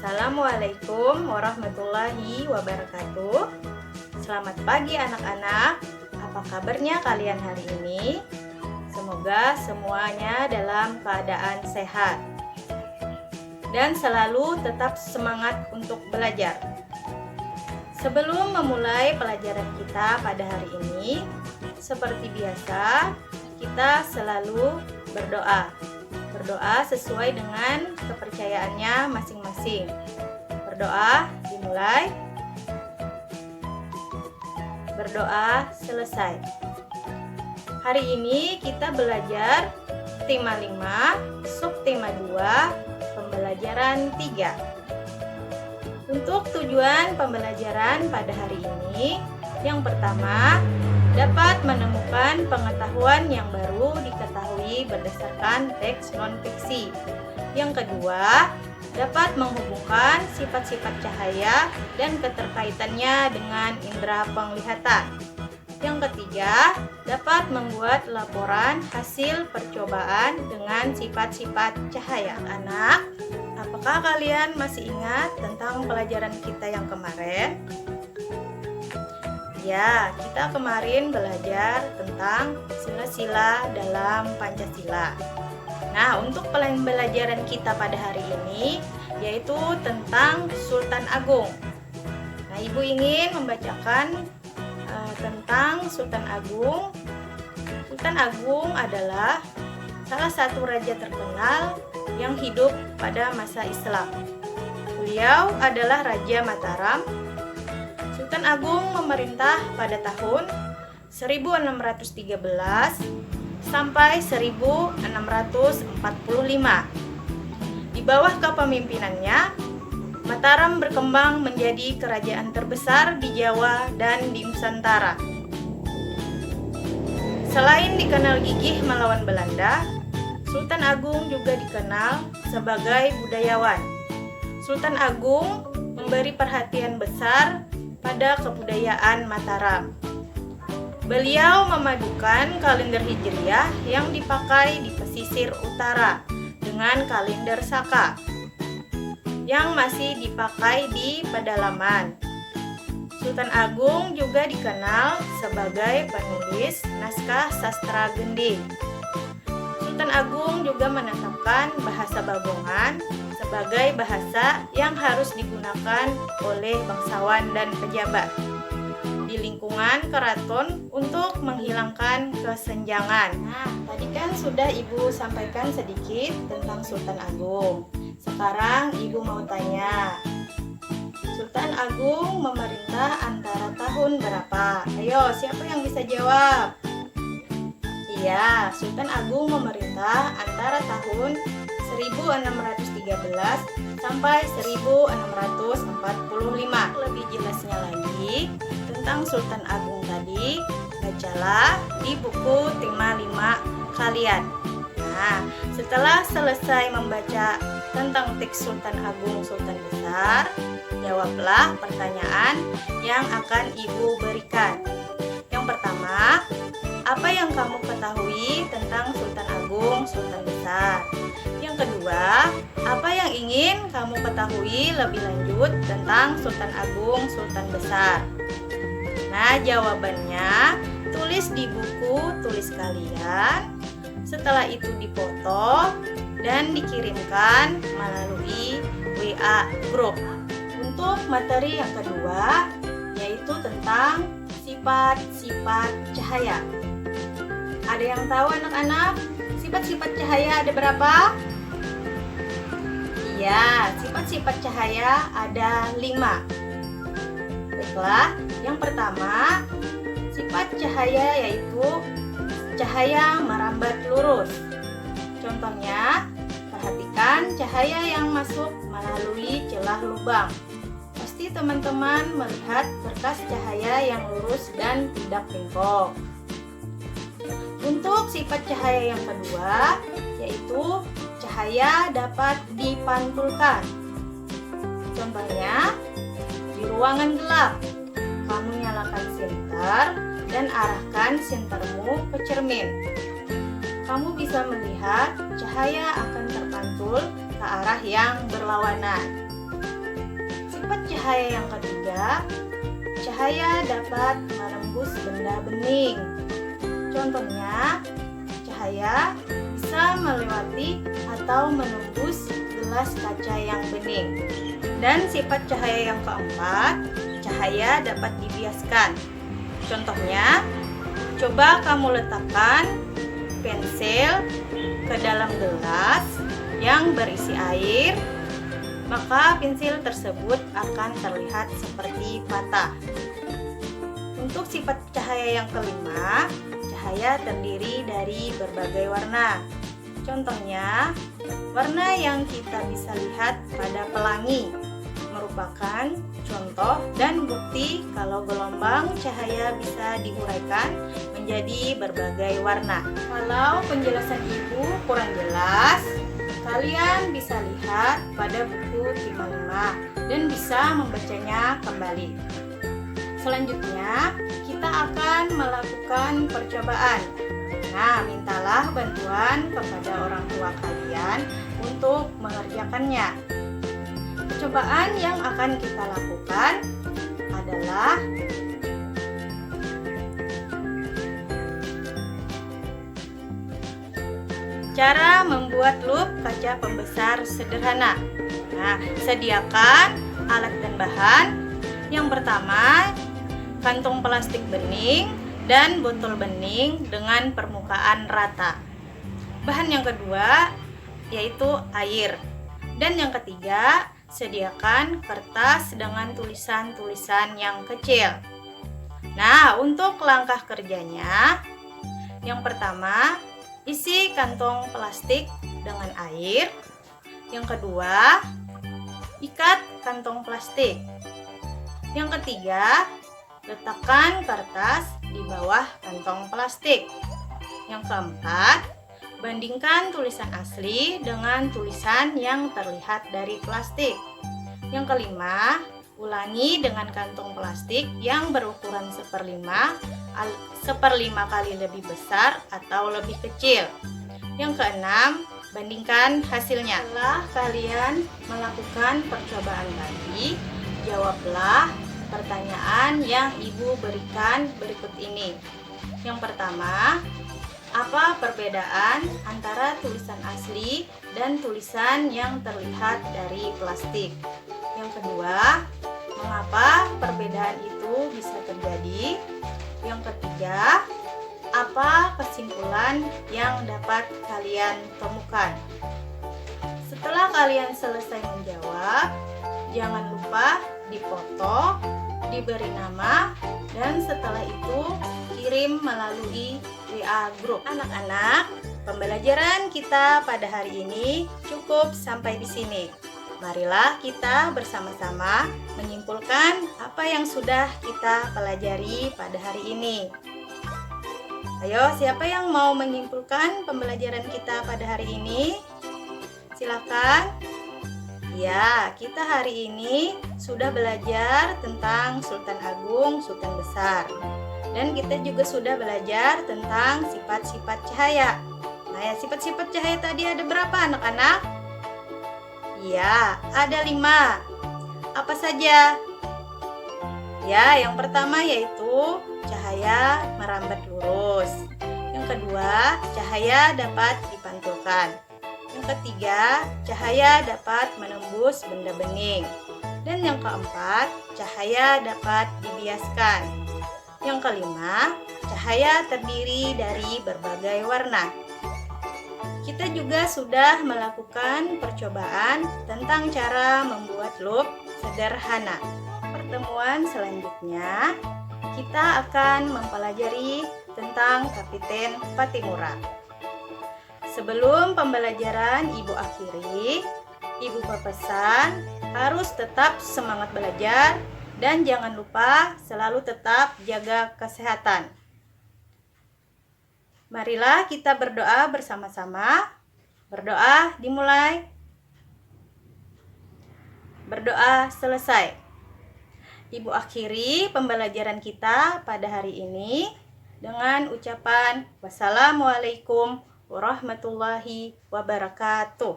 Assalamualaikum warahmatullahi wabarakatuh. Selamat pagi anak-anak. Apa kabarnya kalian hari ini? Semoga semuanya dalam keadaan sehat dan selalu tetap semangat untuk belajar. Sebelum memulai pelajaran kita pada hari ini, seperti biasa, kita selalu berdoa. Berdoa sesuai dengan kepercayaannya masing-masing. Berdoa dimulai, berdoa selesai. Hari ini kita belajar tema 5, subtema 2, pembelajaran 3. Untuk tujuan pembelajaran pada hari ini, yang pertama, dapat menemukan pengetahuan yang baru diketahui berdasarkan teks non-fiksi. Yang kedua, dapat menghubungkan sifat-sifat cahaya dan keterkaitannya dengan indera penglihatan. Yang ketiga, dapat membuat laporan hasil percobaan dengan sifat-sifat cahaya. Anak, apakah kalian masih ingat tentang pelajaran kita yang kemarin? Ya, kita kemarin belajar tentang sila-sila dalam Pancasila. Nah, untuk pembelajaran kita pada hari ini yaitu tentang Sultan Agung. Nah, Ibu ingin membacakan tentang Sultan Agung. Sultan Agung adalah salah satu raja terkenal yang hidup pada masa Islam. Beliau adalah Raja Mataram. Sultan Agung memerintah pada tahun 1613 sampai 1645. Di bawah kepemimpinannya, Mataram berkembang menjadi kerajaan terbesar di Jawa dan di Nusantara. Selain dikenal gigih melawan Belanda, Sultan Agung juga dikenal sebagai budayawan. Sultan Agung memberi perhatian besar pada kebudayaan Mataram. Beliau memadukan kalender Hijriah yang dipakai di pesisir utara dengan kalender Saka yang masih dipakai di pedalaman. Sultan Agung juga dikenal sebagai penulis naskah sastra gending. Sultan Agung juga menetapkan bahasa Bagongan sebagai bahasa yang harus digunakan oleh bangsawan dan pejabat di lingkungan keraton untuk menghilangkan kesenjangan. Nah, tadi kan sudah Ibu sampaikan sedikit tentang Sultan Agung. Sekarang Ibu mau tanya, Sultan Agung memerintah antara tahun berapa? Ayo, siapa yang bisa jawab? Iya, Sultan Agung memerintah antara tahun 1613 sampai 1645. Lebih jelasnya lagi tentang Sultan Agung tadi, bacalah di buku tema 5 kalian. Nah, setelah selesai membaca tentang teks Sultan Agung Sultan Besar, jawablah pertanyaan yang akan Ibu berikan. Yang pertama, apa yang kamu ketahui tentang Sultan Agung Sultan Besar? Yang kedua, apa yang ingin kamu ketahui lebih lanjut tentang Sultan Agung Sultan Besar? Nah, jawabannya tulis di buku tulis kalian. Setelah itu dipoto dan dikirimkan melalui WA grup. Untuk materi yang kedua, yaitu tentang sifat-sifat cahaya. Ada yang tahu anak-anak? Sifat-sifat cahaya ada berapa? Iya, sifat-sifat cahaya ada 5. Baiklah, yang pertama, sifat cahaya yaitu cahaya merambat lurus. Contohnya, perhatikan cahaya yang masuk melalui celah lubang. Pasti teman-teman melihat berkas cahaya yang lurus dan tidak bengkok. Untuk sifat cahaya yang kedua, yaitu cahaya dapat dipantulkan. Contohnya, di ruangan gelap, kamu nyalakan sinter dan arahkan sintermu ke cermin. Kamu bisa melihat cahaya akan terpantul ke arah yang berlawanan. Sifat cahaya yang ketiga, cahaya dapat menembus benda bening. Contohnya, cahaya bisa melewati atau menembus gelas kaca yang bening. Dan sifat cahaya yang keempat, cahaya dapat dibiaskan. Contohnya, coba kamu letakkan pensil ke dalam gelas yang berisi air, maka pensil tersebut akan terlihat seperti patah. Untuk sifat cahaya yang kelima, cahaya terdiri dari berbagai warna. Contohnya, warna yang kita bisa lihat pada pelangi merupakan contoh dan bukti kalau gelombang cahaya bisa diuraikan menjadi berbagai warna. Kalau penjelasan Ibu kurang jelas, kalian bisa lihat pada buku 55 dan bisa membacanya kembali. Selanjutnya, kita akan melakukan percobaan. Nah, mintalah bantuan kepada orang tua kalian untuk mengerjakannya. Percobaan yang akan kita lakukan adalah cara membuat loop kaca pembesar sederhana. Nah, sediakan alat dan bahan. Yang pertama, kantong plastik bening dan botol bening dengan permukaan rata. Bahan yang kedua yaitu air. Dan yang ketiga, sediakan kertas dengan tulisan-tulisan yang kecil. Nah, untuk langkah kerjanya, yang pertama, isi kantong plastik dengan air. Yang kedua, ikat kantong plastik. Yang ketiga, letakkan kertas di bawah kantong plastik. Yang keempat, bandingkan tulisan asli dengan tulisan yang terlihat dari plastik. Yang kelima, ulangi dengan kantong plastik yang berukuran 1/5 kali lebih besar atau lebih kecil. Yang keenam, bandingkan hasilnya. Setelah kalian melakukan percobaan tadi, jawablah pertanyaan yang Ibu berikan berikut ini. Yang pertama, apa perbedaan antara tulisan asli dan tulisan yang terlihat dari plastik? Yang kedua, mengapa perbedaan itu bisa terjadi? Yang ketiga, apa kesimpulan yang dapat kalian temukan? Setelah kalian selesai menjawab, jangan lupa dipoto, diberi nama, dan setelah itu kirim melalui WA grup. Anak-anak, pembelajaran kita pada hari ini cukup sampai di sini. Marilah kita bersama-sama menyimpulkan apa yang sudah kita pelajari pada hari ini. Ayo, siapa yang mau menyimpulkan pembelajaran kita pada hari ini? Silakan. Ya, kita hari ini sudah belajar tentang Sultan Agung, Sultan Besar. Dan kita juga sudah belajar tentang sifat-sifat cahaya. Nah, ya, sifat-sifat cahaya tadi ada berapa anak-anak? Ya, ada 5. Apa saja? Ya, yang pertama yaitu cahaya merambat lurus. Yang kedua, cahaya dapat dipantulkan. Yang ketiga, cahaya dapat menembus benda bening. Dan yang keempat, cahaya dapat dibiaskan. Yang kelima, cahaya terdiri dari berbagai warna. Kita juga sudah melakukan percobaan tentang cara membuat loop sederhana. Pertemuan selanjutnya, kita akan mempelajari tentang Kapiten Patimura. Sebelum pembelajaran Ibu akhiri, Ibu berpesan harus tetap semangat belajar dan jangan lupa selalu tetap jaga kesehatan. Marilah kita berdoa bersama-sama. Berdoa dimulai. Berdoa selesai. Ibu akhiri pembelajaran kita pada hari ini dengan ucapan wassalamualaikum warahmatullahi wabarakatuh.